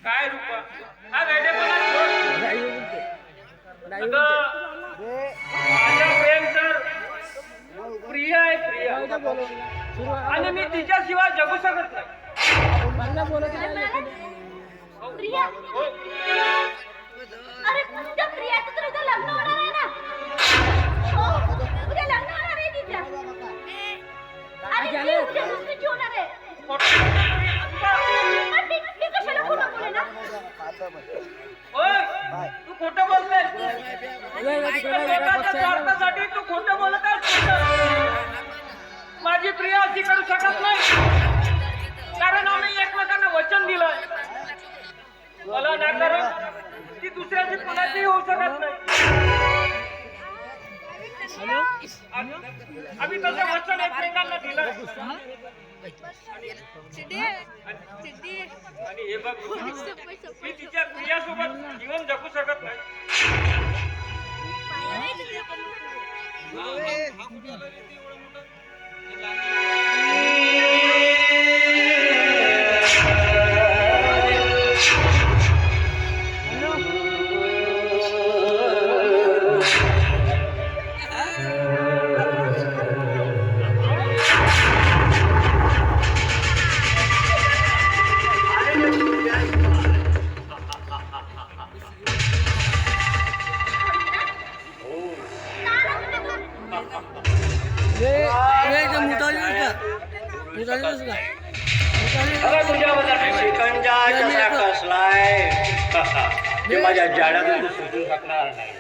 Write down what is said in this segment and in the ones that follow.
काय रूपा हा वेडेपणा सोड. माझा प्रेम तर प्रिय आहे, प्रिय. आणि मी तिच्याशिवाय जगू शकत नाही. प्रिया, हो. अरे त्या प्रियाचं तर उद्या लग्न होणार आहे ना. हो, उद्या लग्न होणार आहे तिचं. आणि ती उद्या दुसरीची होणार आहे. पण ती कशाला खोटं बोले ना? ओय, तू खोटं बोलतोय. स्वतःच्या स्वार्थासाठी तू खोटं बोलत आहेस. माझी प्रिया अशी करू शकत नाही, कारण आम्ही एकमेकांना वचन दिलंय. मला नाकारून ती दुसऱ्याची कुणाची होऊ शकत नाही. आम्ही तसं वचन एकमेकांना दिलं. आणि हे बघ, मी तिच्या प्रियासोबत जीवन जगू शकत नाही. अरे तुझ्याबद्दल शिकंजा कसा कसलाय ते माझ्या जाड्यातून सुटू शकणार नाही.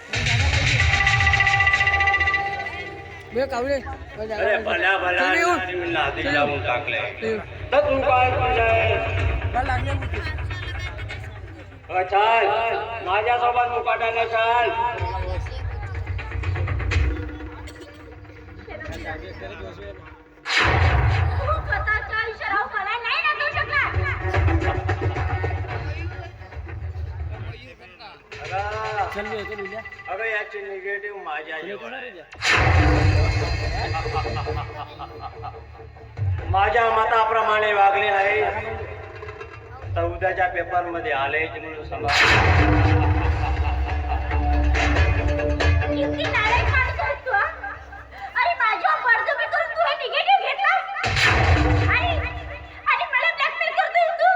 अरे भल्या भल्या मी नादी लावून टाकले तर तू काय चाल माझ्यासोबत मुकाट्याने चाल. तू स्वतःच्या आयुष्याला मला नाही ना देऊ शकला. अगं याची निगेटिव्ह माझ्या जवळ आहे. माझ्या मताप्रमाणे वागले नाही तर उद्याच्या पेपर मध्ये आलेच म्हणून समज. किती नालायक माणूस आहेस तू, हा? अरे माझ्यावर बळजबरी करून तू हे निगेटिव्ह घेतला आणि मला ब्लॅकमेल करतोय तू.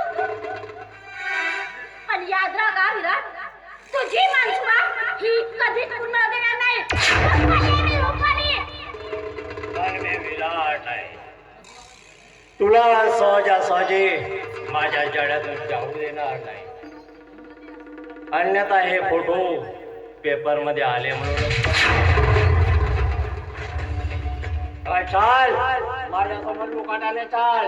पण याद राहा विराट, तुझी माणुसकी ही कधीच पूर्ण होणार नाही. पण मी विराट आहे. तुला सहजासहजी माझ्या जड्यातून जाऊ देणार नाही. अन्यथा हे फोटो पेपर मध्ये आले म्हणून चाल माझ्यासमोर मुकाट्याने चाल.